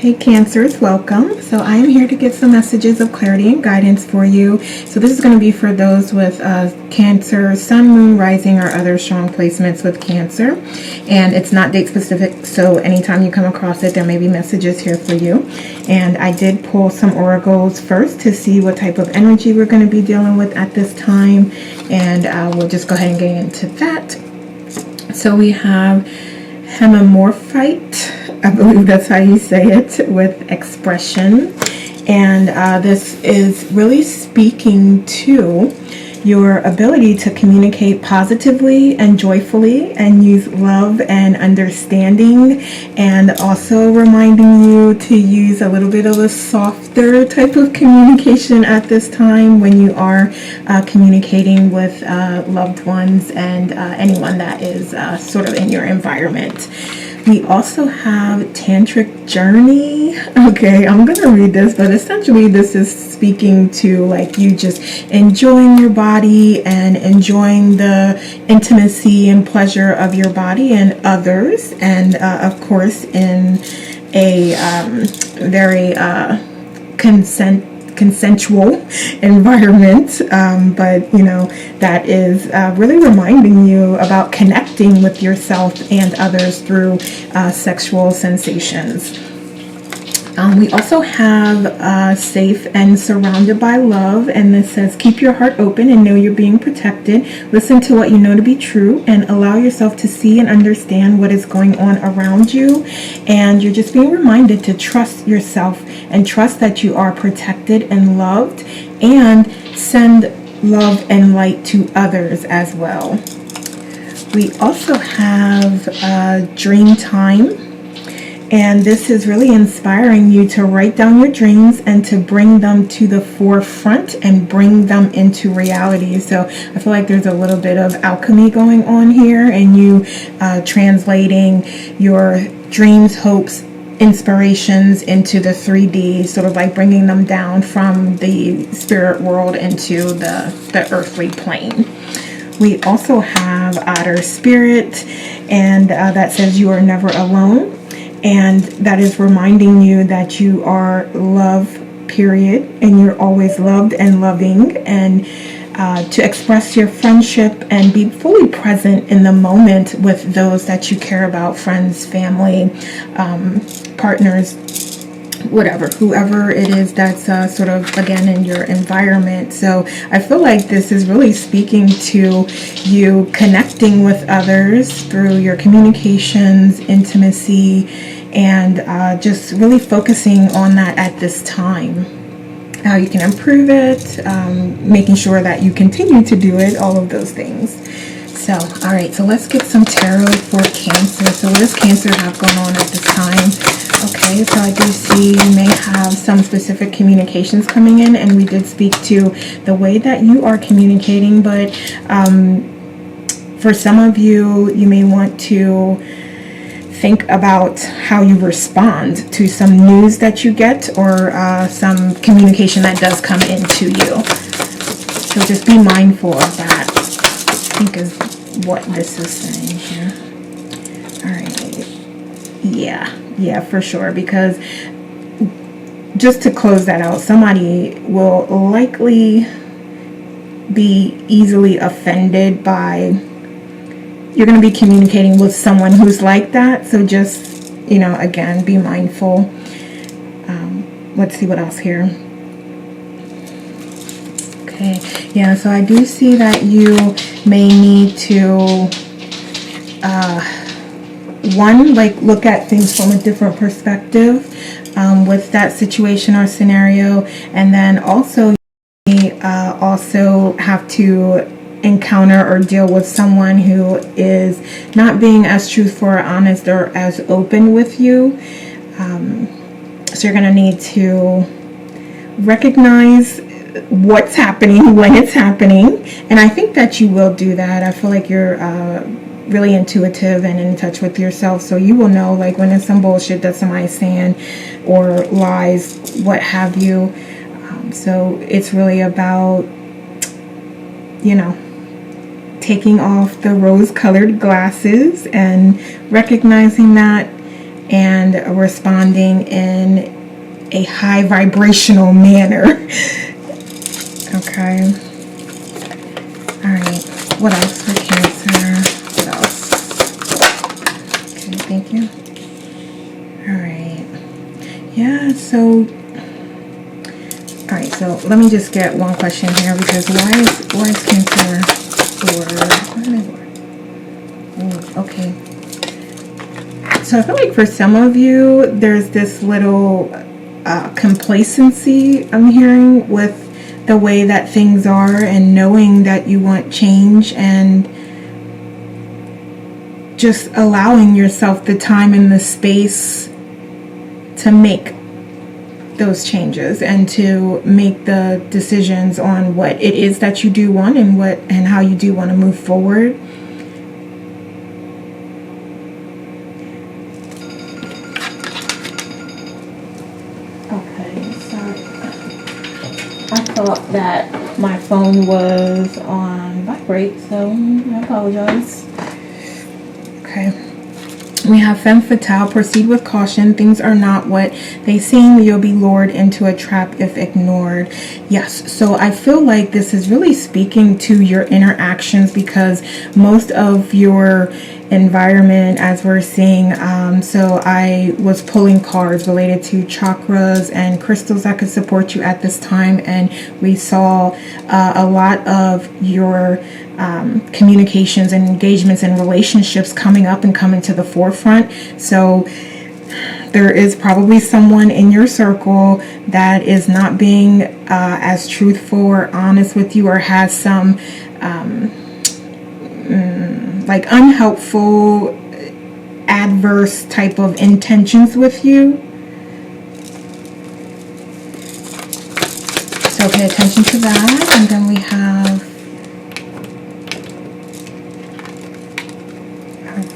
Hey Cancers, welcome. So I am here to get some messages of clarity and guidance for you. So this is going to be for those with Cancer, Sun, Moon, Rising, or other strong placements with Cancer. And it's not date specific, so anytime you come across it, there may be messages here for you. And I did pull some oracles first to see what type of energy we're going to be dealing with at this time. And we'll just go ahead and get into that. So we have Hemimorphite, I believe that's how you say it, with expression. And this is really speaking to your ability to communicate positively and joyfully and use love and understanding, and also reminding you to use a little bit of a softer type of communication at this time when you are communicating with loved ones and anyone that is sort of in your environment. We also have Tantric Journey. Okay, I'm going to read this, but essentially this is speaking to like you just enjoying your body and enjoying the intimacy and pleasure of your body and others. And of course, in a very consensual environment, but you know, that is really reminding you about connecting with yourself and others through sexual sensations. We also have Safe and Surrounded by Love, and this says keep your heart open and know you're being protected. Listen to what you know to be true and allow yourself to see and understand what is going on around you. And you're just being reminded to trust yourself and trust that you are protected and loved, and send love and light to others as well. We also have Dream Time. And this is really inspiring you to write down your dreams and to bring them to the forefront and bring them into reality. So I feel like there's a little bit of alchemy going on here, and you translating your dreams, hopes, inspirations into the 3D, sort of like bringing them down from the spirit world into the earthly plane. We also have Outer Spirit, and that says you are never alone. And that is reminding you that you are love, period, and you're always loved and loving, and to express your friendship and be fully present in the moment with those that you care about, friends, family, partners, whatever, whoever it is that's sort of, again, in your environment. So I feel like this is really speaking to you connecting with others through your communications, intimacy, and just really focusing on that at this time. How you can improve it, making sure that you continue to do it, all of those things. So, all right, so let's get some tarot for Cancer. So what does Cancer have going on at this time? Okay, so I do see you may have some specific communications coming in, and we did speak to the way that you are communicating, but for some of you, you may want to think about how you respond to some news that you get, or some communication that does come into you. So just be mindful of that, I think is what this is saying here. All right. Yeah, for sure. Because just to close that out, somebody will likely be easily offended by, you're going to be communicating with someone who's like that. So just, you know, again, be mindful. Let's see what else here. Okay. Yeah, so I do see that you may need to, one, like look at things from a different perspective with that situation or scenario. And then also, you may also have to encounter or deal with someone who is not being as truthful or honest or as open with you. So you're going to need to recognize what's happening when it's happening, and I think that you will do that. I feel like you're really intuitive and in touch with yourself, so you will know like when it's some bullshit that somebody's saying or lies, what have you. So it's really about, you know, taking off the rose-colored glasses and recognizing that and responding in a high vibrational manner. Okay. All right. What else for Cancer? What else? Okay, thank you. All right. Yeah, so all right, so let me just get one question here, because why is Cancer okay. So I feel like for some of you, there's this little complacency I'm hearing with the way that things are, and knowing that you want change, and just allowing yourself the time and the space to make those changes and to make the decisions on what it is that you do want, and how you do want to move forward. Okay, sorry. I thought that my phone was on vibrate, so I apologize. Okay. We have femme fatale, proceed with caution. Things are not what they seem. You'll be lured into a trap if ignored. Yes, so I feel like this is really speaking to your interactions, because most of your environment, as we're seeing, so I was pulling cards related to chakras and crystals that could support you at this time, and we saw a lot of your communications and engagements and relationships coming up and coming to the forefront. So there is probably someone in your circle that is not being as truthful or honest with you, or has some like unhelpful, adverse type of intentions with you. So pay attention to that. And then we have,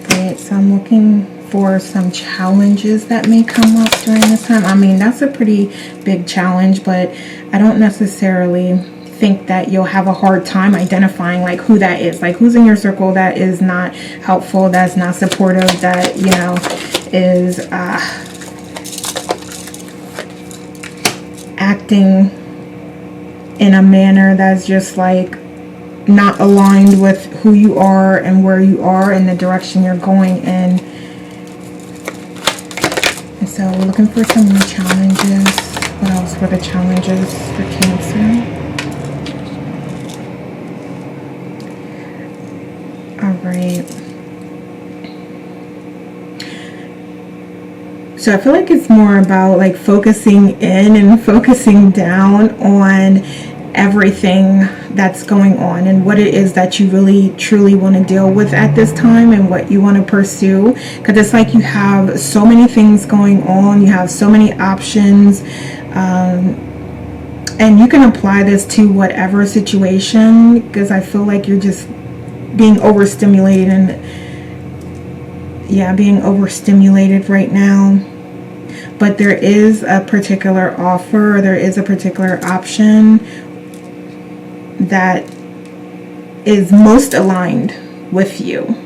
okay, so I'm looking for some challenges that may come up during this time. I mean, that's a pretty big challenge, but I don't necessarily think that you'll have a hard time identifying like who that is, like who's in your circle that is not helpful, that's not supportive, that, you know, is acting in a manner that's just like not aligned with who you are and where you are and the direction you're going in. And so we're looking for some more challenges. What else were the challenges for Cancer? All right. So I feel like it's more about like focusing in and focusing down on everything that's going on and what it is that you really truly want to deal with at this time and what you want to pursue, because it's like you have so many things going on, you have so many options, and you can apply this to whatever situation, because I feel like you're just being overstimulated, and being overstimulated right now. But there is a particular offer, or there is a particular option that is most aligned with you,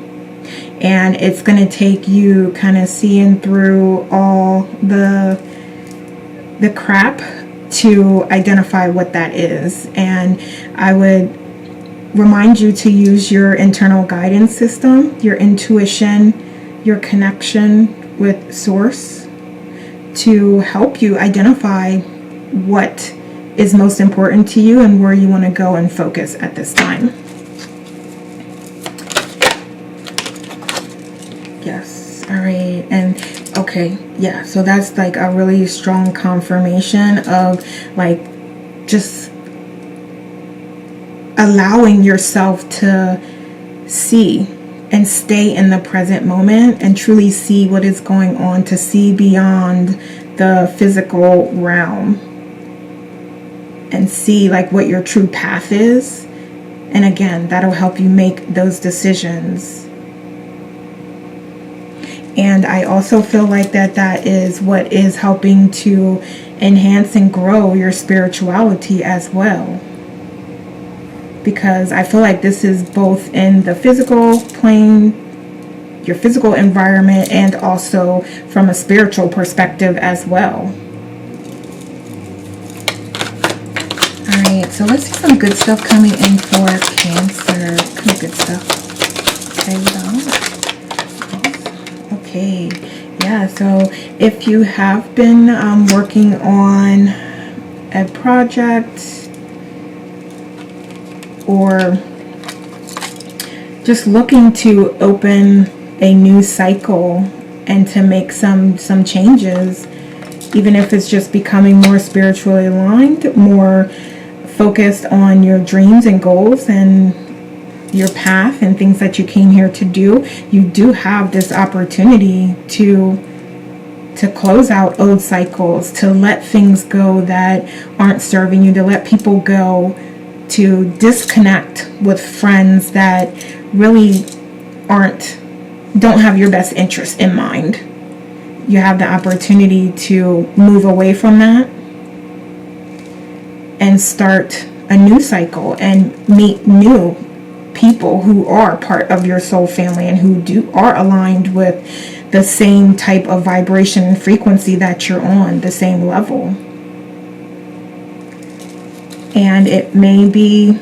and it's going to take you kind of seeing through all the crap to identify what that is. And I would remind you to use your internal guidance system, your intuition, your connection with source, to help you identify what is most important to you and where you want to go and focus at this time. Yes. All right. And okay, yeah, so that's like a really strong confirmation of like just allowing yourself to see and stay in the present moment and truly see what is going on, to see beyond the physical realm and see like what your true path is. And again, that'll help you make those decisions. And I also feel like that is what is helping to enhance and grow your spirituality as well. Because I feel like this is both in the physical plane, your physical environment and also from a spiritual perspective as well. All right, so let's see some good stuff coming in for Cancer. Kind of good stuff. Okay, yeah, so if you have been working on a project or just looking to open a new cycle and to make some changes, even if it's just becoming more spiritually aligned, more focused on your dreams and goals and your path and things that you came here to do, you do have this opportunity to close out old cycles, to let things go that aren't serving you, to let people go, to disconnect with friends that really don't have your best interest in mind. You have the opportunity to move away from that and start a new cycle and meet new people who are part of your soul family and who are aligned with the same type of vibration and frequency that you're on, the same level. And it may be,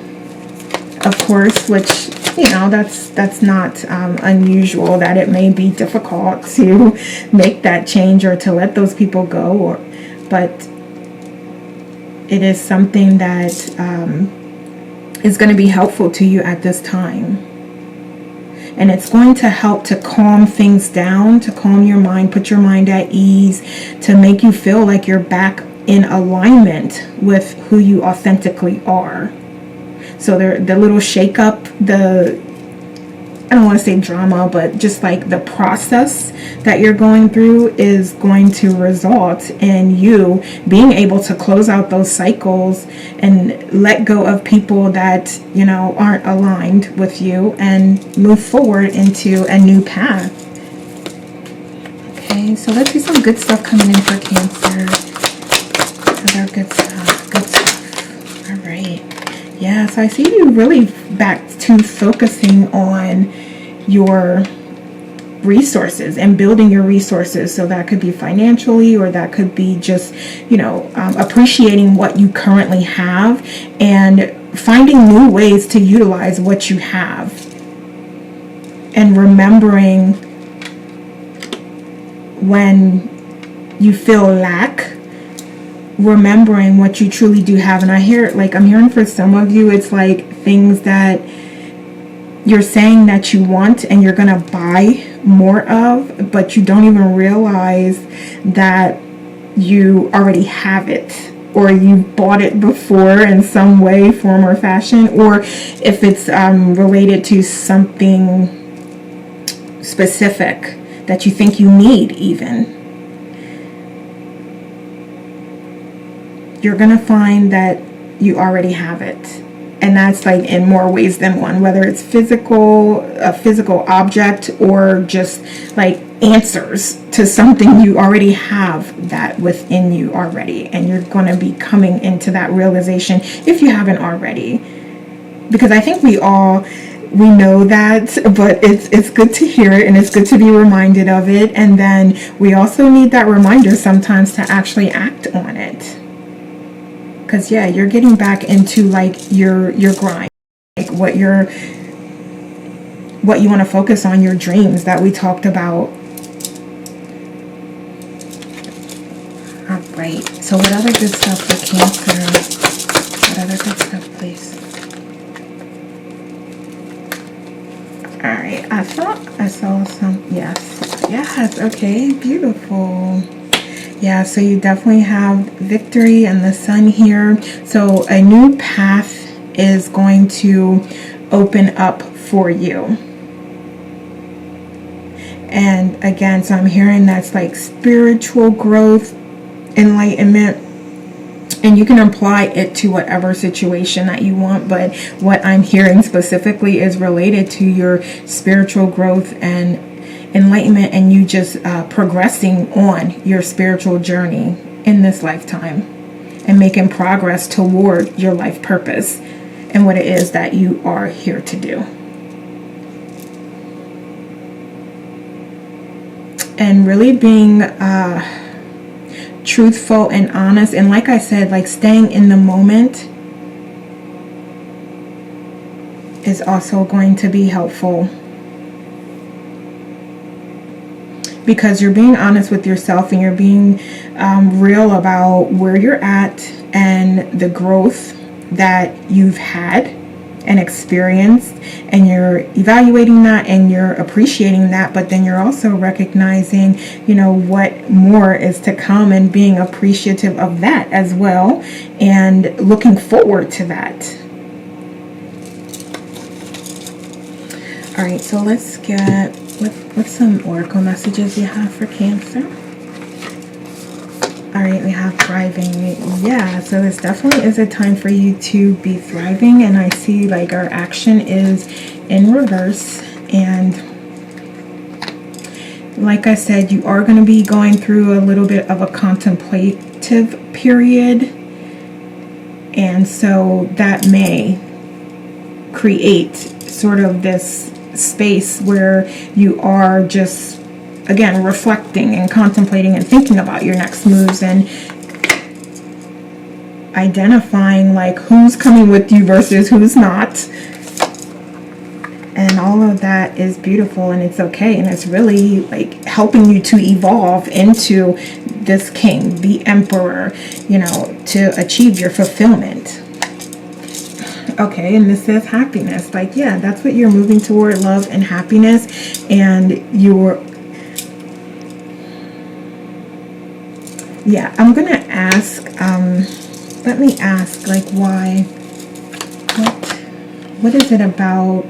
of course, which, that's not unusual, that it may be difficult to make that change or to let those people go, but it is something that is going to be helpful to you at this time. And it's going to help to calm things down, to calm your mind, put your mind at ease, to make you feel like you're back in alignment with who you authentically are. So the little shake up, I don't want to say drama, but just like the process that you're going through is going to result in you being able to close out those cycles and let go of people that, aren't aligned with you and move forward into a new path. Okay, so let's see some good stuff coming in for Cancer. Other good stuff. All right. Yeah, so I see you really back to focusing on your resources and building your resources. So that could be financially, or that could be just, appreciating what you currently have and finding new ways to utilize what you have. And remembering when you feel lack, remembering what you truly do have. And I'm hearing for some of you, it's like things that you're saying that you want and you're going to buy more of, but you don't even realize that you already have it, or you bought it before in some way, form, or fashion, or if it's related to something specific that you think you need even. You're going to find that you already have it. And that's like in more ways than one, whether it's a physical object, or just like answers to something. You already have that within you already. And you're going to be coming into that realization if you haven't already. Because I think we know that, but it's good to hear it and it's good to be reminded of it. And then we also need that reminder sometimes to actually act on it. Because you're getting back into like your grind, like what you want to focus on, your dreams that we talked about. All right, so what other good stuff for Cancer? What other good stuff, please? All right, I thought I saw some. Yes, okay, beautiful. Yeah, so you definitely have victory and the sun here. So a new path is going to open up for you. And again, so I'm hearing that's like spiritual growth, enlightenment, and you can apply it to whatever situation that you want. But what I'm hearing specifically is related to your spiritual growth and enlightenment, and you just progressing on your spiritual journey in this lifetime and making progress toward your life purpose and what it is that you are here to do. and really being truthful and honest, and like I said, like staying in the moment is also going to be helpful, because you're being honest with yourself and you're being real about where you're at and the growth that you've had and experienced, and you're evaluating that and you're appreciating that, but then you're also recognizing, you know, what more is to come and being appreciative of that as well and looking forward to that. All right, so let's get what's some oracle messages you have for Cancer. All right, we have thriving. Yeah, so this definitely is a time for you to be thriving, and I see like our action is in reverse, and like I said, you are going to be going through a little bit of a contemplative period, and so that may create sort of this space where you are just, again, reflecting and contemplating and thinking about your next moves and identifying like who's coming with you versus who's not. And all of that is beautiful, and it's okay, and it's really like helping you to evolve into this king, the emperor, you know, to achieve your fulfillment. Okay, and this says happiness. Like, yeah, that's what you're moving toward, love and happiness, and you're, yeah, I'm gonna ask, let me ask, like, why, what is it about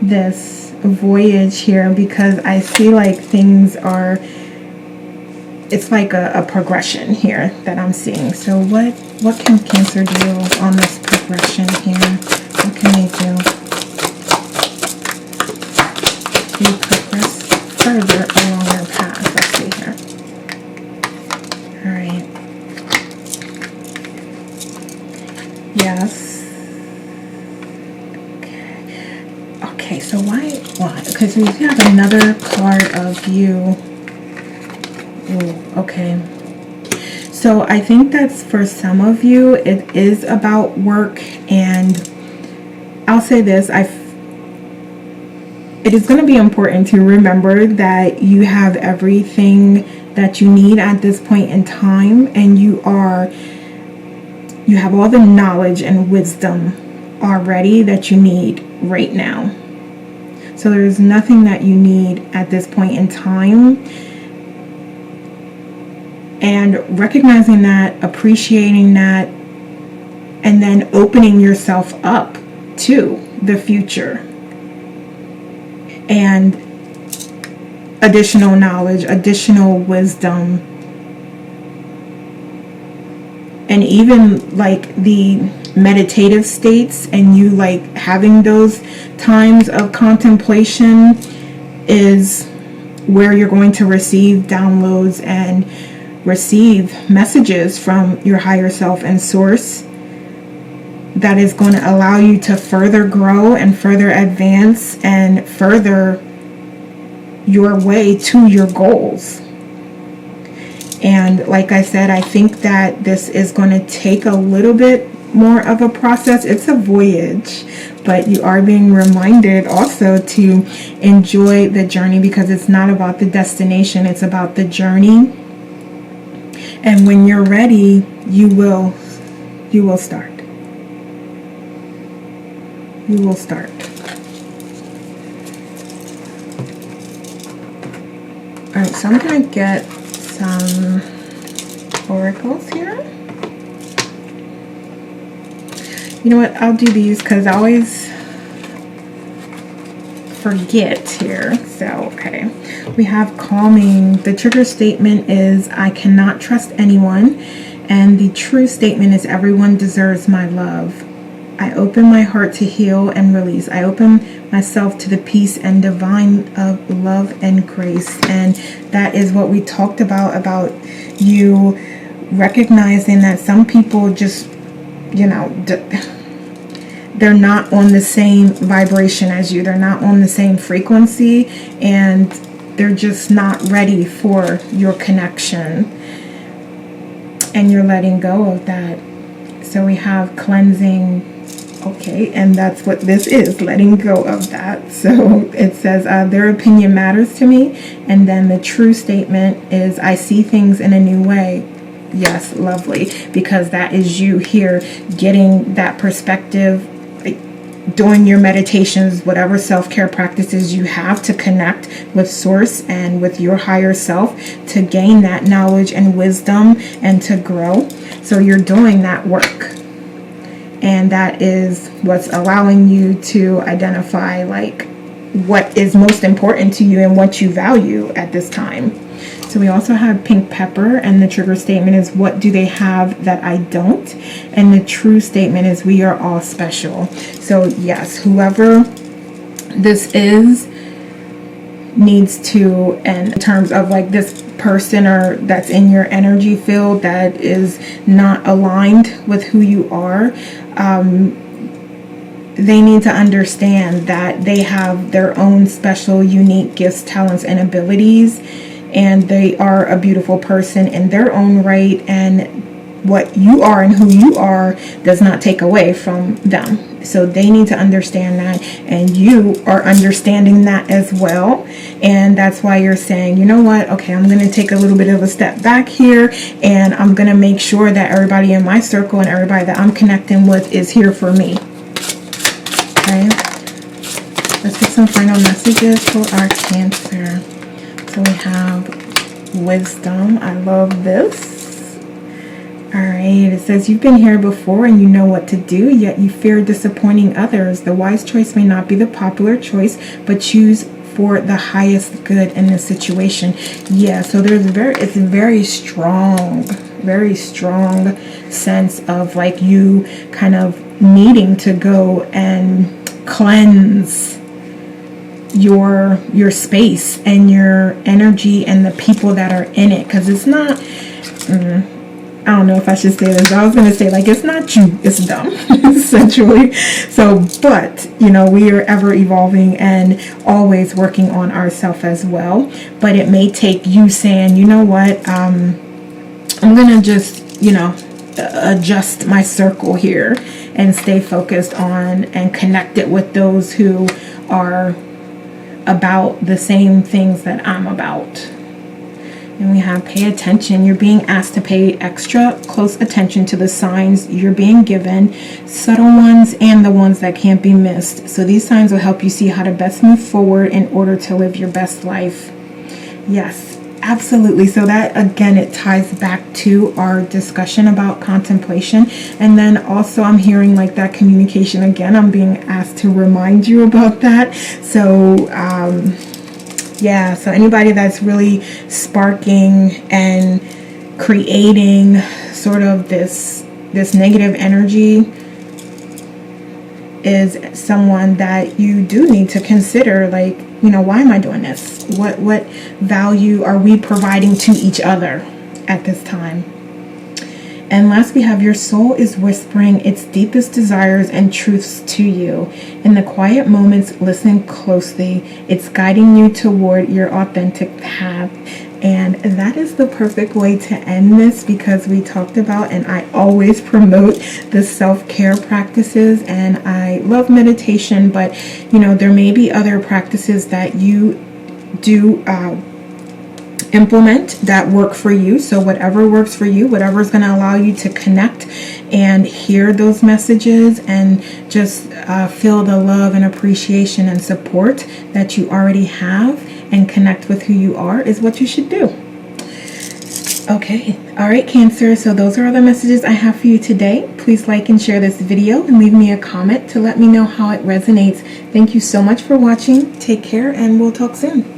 this voyage here? Because I see like things are, it's like a progression here that I'm seeing. So what can Cancer do on this progression here? What can they do to progress further along their path? Let's see here. All right. Yes. Okay, so why? Because we have another card of you. Ooh, okay. So I think that's for some of you, it is about work, and I'll say this, it is going to be important to remember that you have everything that you need at this point in time, and you have all the knowledge and wisdom already that you need right now. So there's nothing that you need at this point in time. And recognizing that, appreciating that, and then opening yourself up to the future and additional knowledge, additional wisdom, and even like the meditative states, and you like having those times of contemplation is where you're going to receive downloads and receive messages from your higher self and source that is going to allow you to further grow and further advance and further your way to your goals. And like I said, I think that this is going to take a little bit more of a process. It's a voyage, but you are being reminded also to enjoy the journey, because it's not about the destination, it's about the journey. And when you're ready, you will start. You will start. All right, so I'm going to get some oracles here. You know what? I'll do these because I always forget here. So, okay. We have calming. The trigger statement is, I cannot trust anyone. And the true statement is, everyone deserves my love. I open my heart to heal and release. I open myself to the peace and divine of love and grace. And that is what we talked about you recognizing that some people just, you know, they're not on the same vibration as you. They're not on the same frequency. And they're just not ready for your connection, and you're letting go of that. So we have cleansing. Okay, and that's what this is, letting go of that. So it says, their opinion matters to me. And then the true statement is, I see things in a new way. Yes, lovely, because that is you here getting that perspective, doing your meditations, whatever self-care practices you have to connect with source and with your higher self, to gain that knowledge and wisdom and to grow. So you're doing that work. And that is what's allowing you to identify like what is most important to you and what you value at this time. So we also have pink pepper, and the trigger statement is, what do they have that I don't? And the true statement is, we are all special. So yes, whoever this is needs to, and in terms of like this person or that's in your energy field that is not aligned with who you are, they need to understand that they have their own special, unique gifts, talents, and abilities, and they are a beautiful person in their own right, and what you are and who you are does not take away from them. So they need to understand that, and you are understanding that as well. And that's why you're saying, you know what, okay, I'm going to take a little bit of a step back here, and I'm going to make sure that everybody in my circle and everybody that I'm connecting with is here for me. Okay, let's get some final messages for our Cancer. So we have wisdom. I love this. Alright, it says, you've been here before and you know what to do, yet you fear disappointing others. The wise choice may not be the popular choice, but choose for the highest good in the situation. Yeah, so it's a very strong sense of like you kind of needing to go and cleanse your space and your energy and the people that are in it, because it's not I don't know if I should say this. I was going to say, like, it's not you, it's them, essentially. So, but, you know, we are ever evolving and always working on ourselves as well. But it may take you saying, you know what, I'm going to just, you know, adjust my circle here and stay focused on and connected with those who are about the same things that I'm about. And we have pay attention. You're being asked to pay extra close attention to the signs you're being given, subtle ones and the ones that can't be missed. So these signs will help you see how to best move forward in order to live your best life. Yes, absolutely. So that, again, it ties back to our discussion about contemplation. And then also I'm hearing like that communication again. I'm being asked to remind you about that. So, yeah, so anybody that's really sparking and creating sort of this negative energy is someone that you do need to consider, like, you know, why am I doing this? What value are we providing to each other at this time? And last, we have your soul is whispering its deepest desires and truths to you. In the quiet moments, listen closely. It's guiding you toward your authentic path. And that is the perfect way to end this, because we talked about, and I always promote, the self-care practices, and I love meditation, but you know, there may be other practices that you do implement that work for you. So whatever works for you, whatever is going to allow you to connect and hear those messages and just feel the love and appreciation and support that you already have and connect with who you are, is what you should do. Okay, all right, Cancer, so those are all the messages I have for you today. Please like and share this video and leave me a comment to let me know how it resonates. Thank you so much for watching. Take care, and we'll talk soon.